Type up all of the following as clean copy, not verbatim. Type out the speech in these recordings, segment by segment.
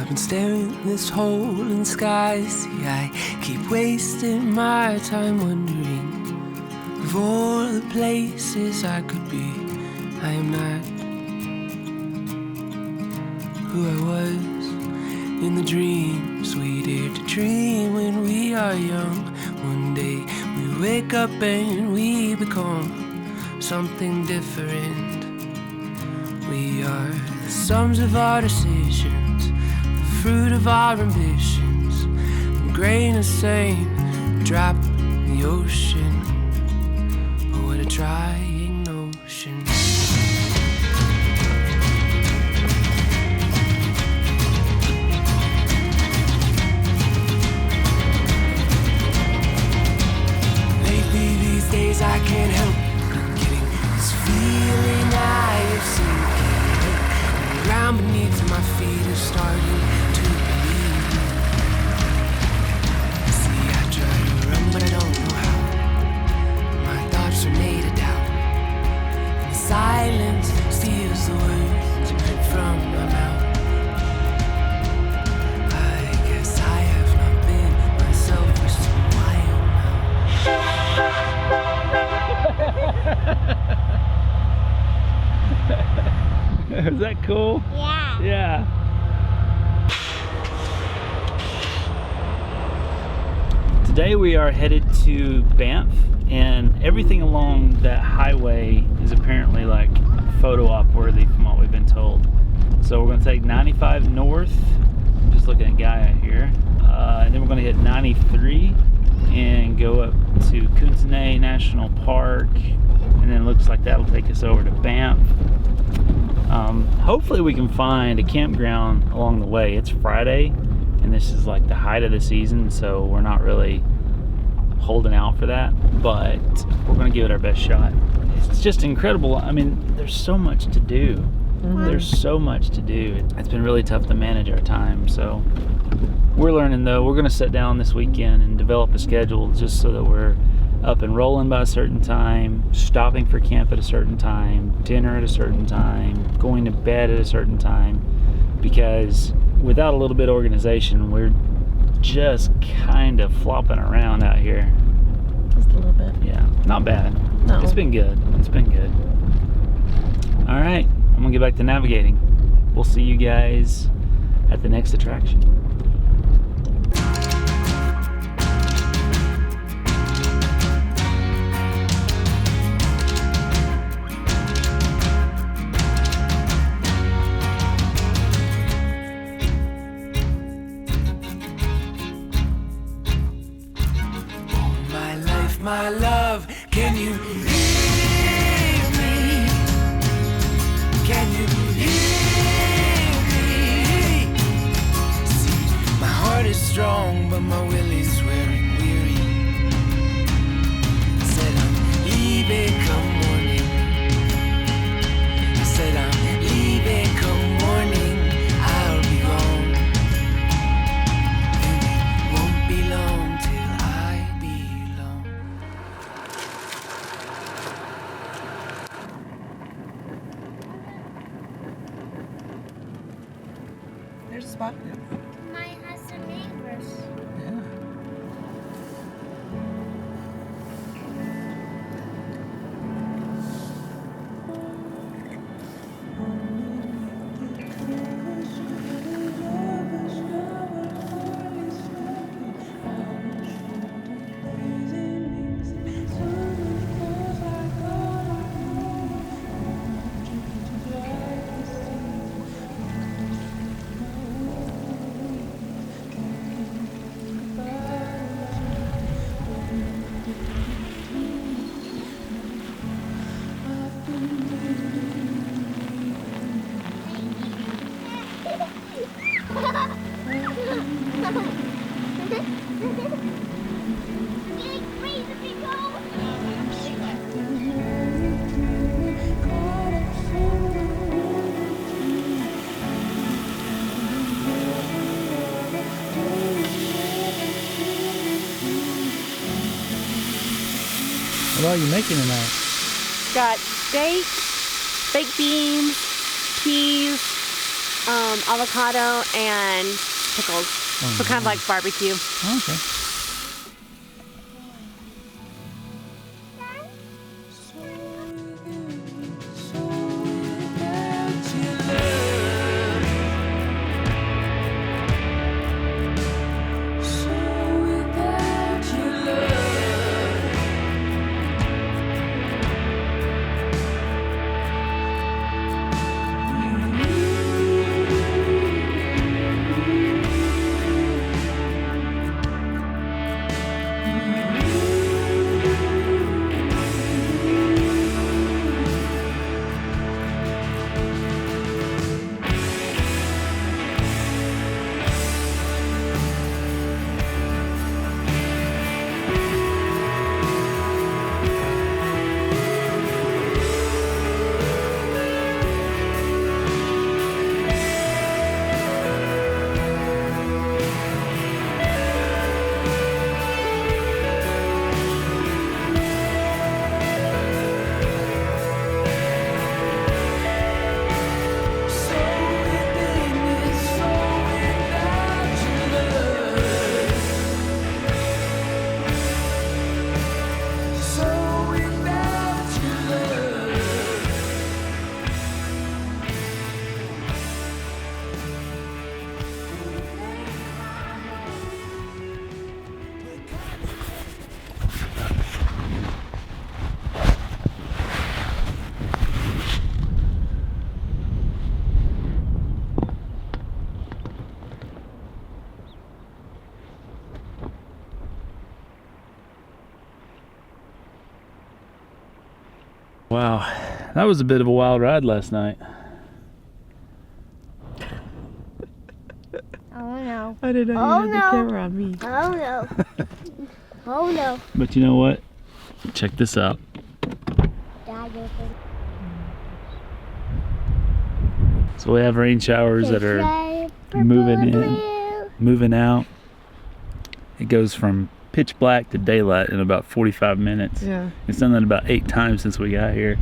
been staring at this hole in the sky. See, I keep wasting my time wondering of all the places I could be. I am not who I was in the dreams we dare to dream when we are young. One day we wake up and we become something different. We are the sums of our decisions, the fruit of our ambitions, a grain of sand, a drop in the ocean. Oh, what a trying notion. Lately these days I can't help getting this feeling I have seen. The ground beneath my feet is starting to believe. See, I try to run, but I don't know how. My thoughts are made of doubt. And the silence steals the words from my mouth. I guess I have not been myself for some while now. Is that cool? Yeah. Yeah. Today we are headed to Banff, and everything along that highway is apparently like photo op worthy from what we've been told. So we're going to take 95 north. I'm just looking at Gaia here. And then we're going to hit 93 and go up to Kootenay National Park, and then it looks like that'll take us over to Banff. Hopefully we can find a campground along the way. It's Friday and this is like the height of the season, so we're not really holding out for that, but we're going to give it our best shot. It's just incredible. I mean, there's so much to do. There's so much to do. It's been really tough to manage our time, so we're learning though. We're going to sit down this weekend and develop a schedule just so that we're up and rolling by a certain time, stopping for camp at a certain time, dinner at a certain time, going to bed at a certain time, because without a little bit of organization, we're just kind of flopping around out here. Just a little bit. Yeah, not bad. No. It's been good. It's been good. All right, I'm gonna get back to navigating. We'll see you guys at the next attraction. My love, can you hear me? Can you hear me? See, my heart is strong, but my will is wearing weary. Said I'm leaving come morning. I said I'm leaving come morning. I'll be gone, and it won't be long till I belong. There's a spot. Mine has some neighbors. Yeah. What are you making tonight? Got steak, baked beans, peas, avocado, and pickles. So kind of like barbecue. Okay. Wow, that was a bit of a wild ride last night. Oh no. I didn't know Oh, you had no. the camera on me. Oh no. Oh no. But you know what? Check this out. So we have rain showers that are moving in, moving out. It goes from pitch black to daylight in about 45 minutes. Yeah. It's done that about 8 times since we got here.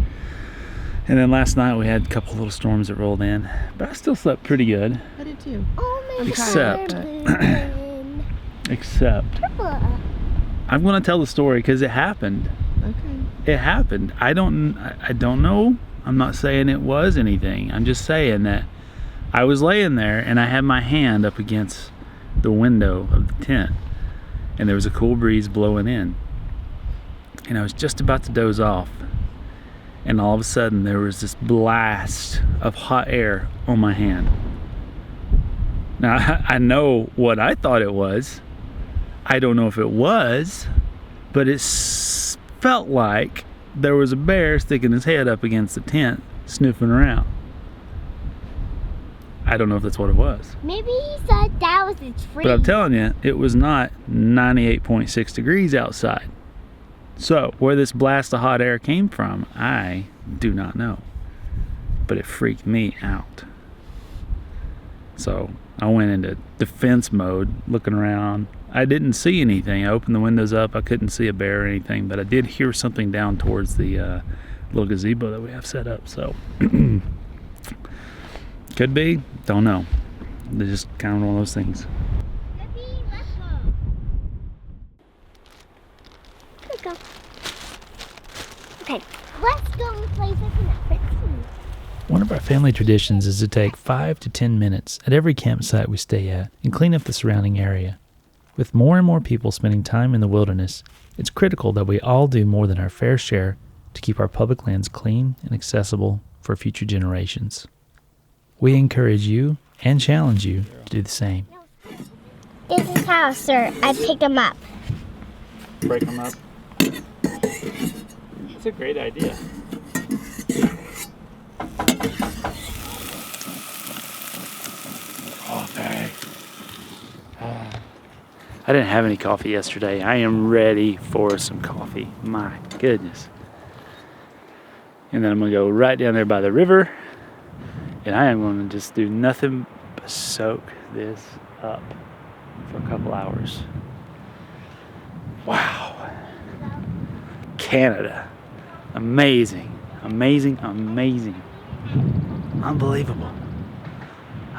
And then last night we had a couple little storms that rolled in, but I still slept pretty good. I did too. Oh my Except- God. Except, I'm gonna tell the story because it happened. Okay. It happened. I don't know. I'm not saying it was anything. I'm just saying that I was laying there and I had my hand up against the window of the tent, and there was a cool breeze blowing in, and I was just about to doze off, and all of a sudden there was this blast of hot air on my hand. Now I know what I thought it was. I don't know if it was, but it felt like there was a bear sticking his head up against the tent, sniffing around. I don't know if that's what it was. Maybe he thought that was a tree. But I'm telling you, it was not 98.6 degrees outside. So, where this blast of hot air came from, I do not know. But it freaked me out. So, I went into defense mode, looking around. I didn't see anything. I opened the windows up. I couldn't see a bear or anything, but I did hear something down towards the little gazebo that we have set up. So, could be. Don't know. They're just kind of one of those things. Maybe let's go. Let's go. Okay, let's go and play with the One of our family traditions is to take 5 to 10 minutes at every campsite we stay at and clean up the surrounding area. With more and more people spending time in the wilderness, it's critical that we all do more than our fair share to keep our public lands clean and accessible for future generations. We encourage you and challenge you to do the same. This is how, sir. I picked them up. Break them up. That's a great idea. Coffee. I didn't have any coffee yesterday. I am ready for some coffee. My goodness. And then I'm going to go right down there by the river. And I am going to just do nothing but soak this up for a couple hours. Wow. Canada. Amazing. Amazing, amazing. Unbelievable.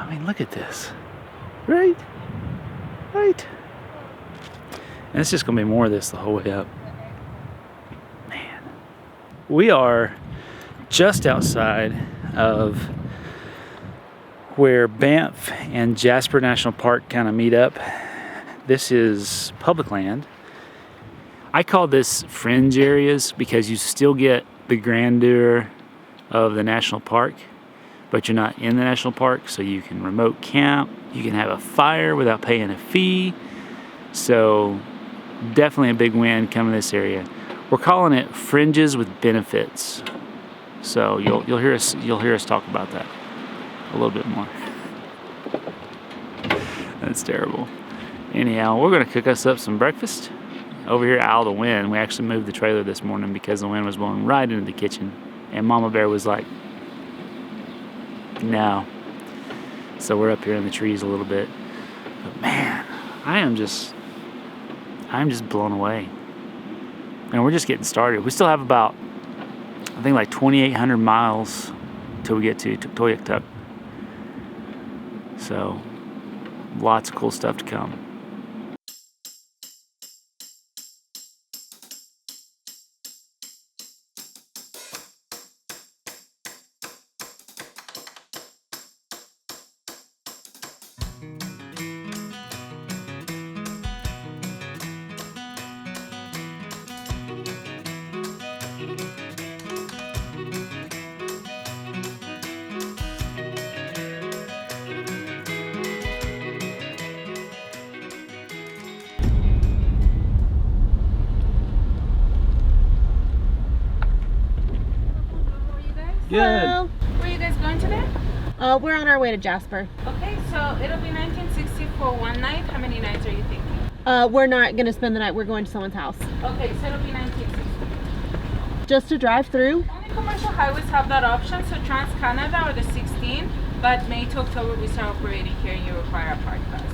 I mean, look at this. Right? Right? And it's just going to be more of this the whole way up. Man. We are just outside of where Banff and Jasper National Park kind of meet up. This is public land. I call this fringe areas because you still get the grandeur of the national park, but you're not in the national park, so you can remote camp, you can have a fire without paying a fee. So definitely a big win coming to this area. We're calling it fringes with benefits. So you'll hear us talk about that a little bit more. That's terrible. Anyhow, we're gonna cook us up some breakfast over here out of the wind. We actually moved the trailer this morning because the wind was blowing right into the kitchen, and Mama Bear was like, no. So we're up here in the trees a little bit. But man, I'm just blown away. And we're just getting started. We still have about, I think, like 2,800 miles till we get to Toyaktuk. So lots of cool stuff to come. Good. Hello. Where are you guys going today? We're on our way to Jasper. Okay, so it'll be 1960 for one night. How many nights are you thinking? We're not gonna spend the night. We're going to someone's house. Okay, so it'll be 1960. Just to drive through. Only commercial highways have that option, so Trans-Canada or the 16, but May to October we start operating here and you require a park pass.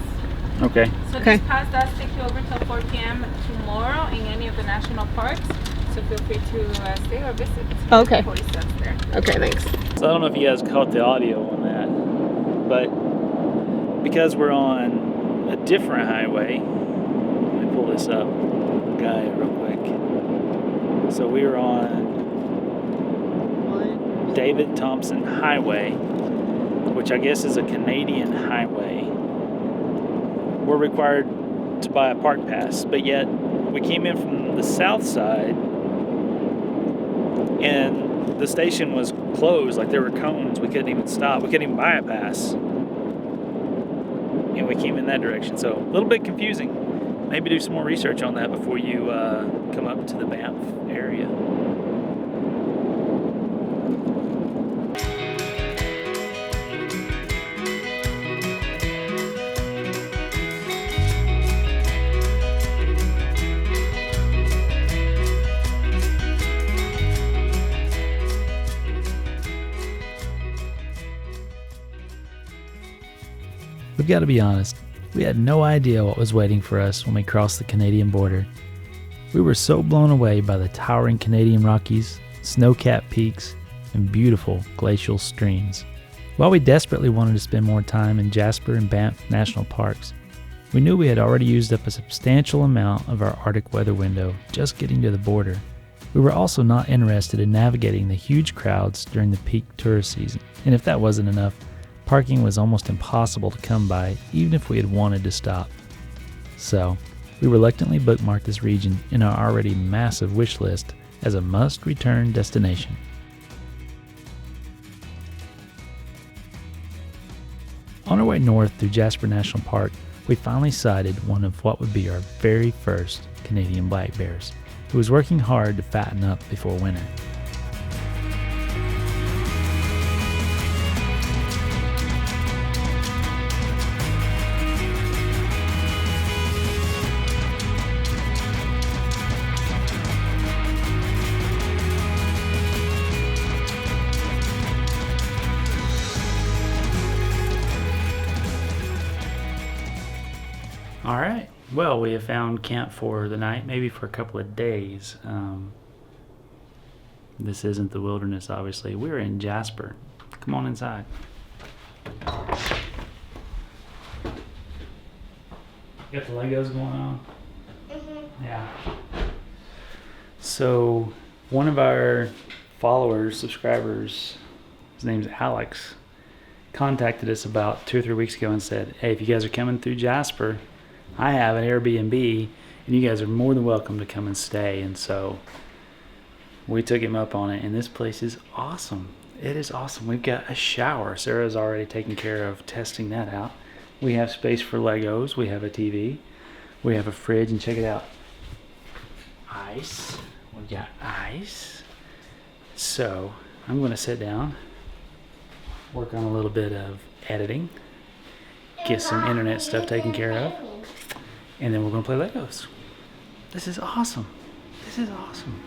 Okay. So Okay. this pass does take you over till 4 p.m. tomorrow in any of the national parks, so feel free to stay or visit. Okay. 40 cents there. Okay, thanks. So I don't know if you guys caught the audio on that, but because we're on a different highway, let me pull this up, guy, real quick. So we were on David Thompson Highway, which I guess is a Canadian highway. We're required to buy a park pass, but yet we came in from the south side and the station was closed, like there were cones. We couldn't even stop. We couldn't even buy a pass. And we came in that direction. So a little bit confusing. Maybe do some more research on that before you come up to the Banff area. We've got to be honest, we had no idea what was waiting for us when we crossed the Canadian border. We were so blown away by the towering Canadian Rockies, snow-capped peaks, and beautiful glacial streams. While we desperately wanted to spend more time in Jasper and Banff National Parks, we knew we had already used up a substantial amount of our Arctic weather window just getting to the border. We were also not interested in navigating the huge crowds during the peak tourist season, and if that wasn't enough, parking was almost impossible to come by even if we had wanted to stop. So, we reluctantly bookmarked this region in our already massive wish list as a must-return destination. On our way north through Jasper National Park, we finally sighted one of what would be our very first Canadian black bears, who was working hard to fatten up before winter. All right. Well, we have found camp for the night, maybe for a couple of days. This isn't the wilderness, obviously. We're in Jasper. Come on inside. Got the Legos going on. Yeah. So one of our followers, subscribers, his name's Alex, contacted us about 2 or 3 weeks ago and said, hey, if you guys are coming through Jasper, I have an Airbnb and you guys are more than welcome to come and stay. And so we took him up on it, and this place is awesome. It is awesome. We've got a shower. Sarah's already taken care of testing that out. We have space for Legos. We have a TV. We have a fridge, and check it out. Ice. We got ice. So I'm going to sit down, work on a little bit of editing, get some internet stuff taken care of, and then we're going to play Legos. This is awesome. This is awesome.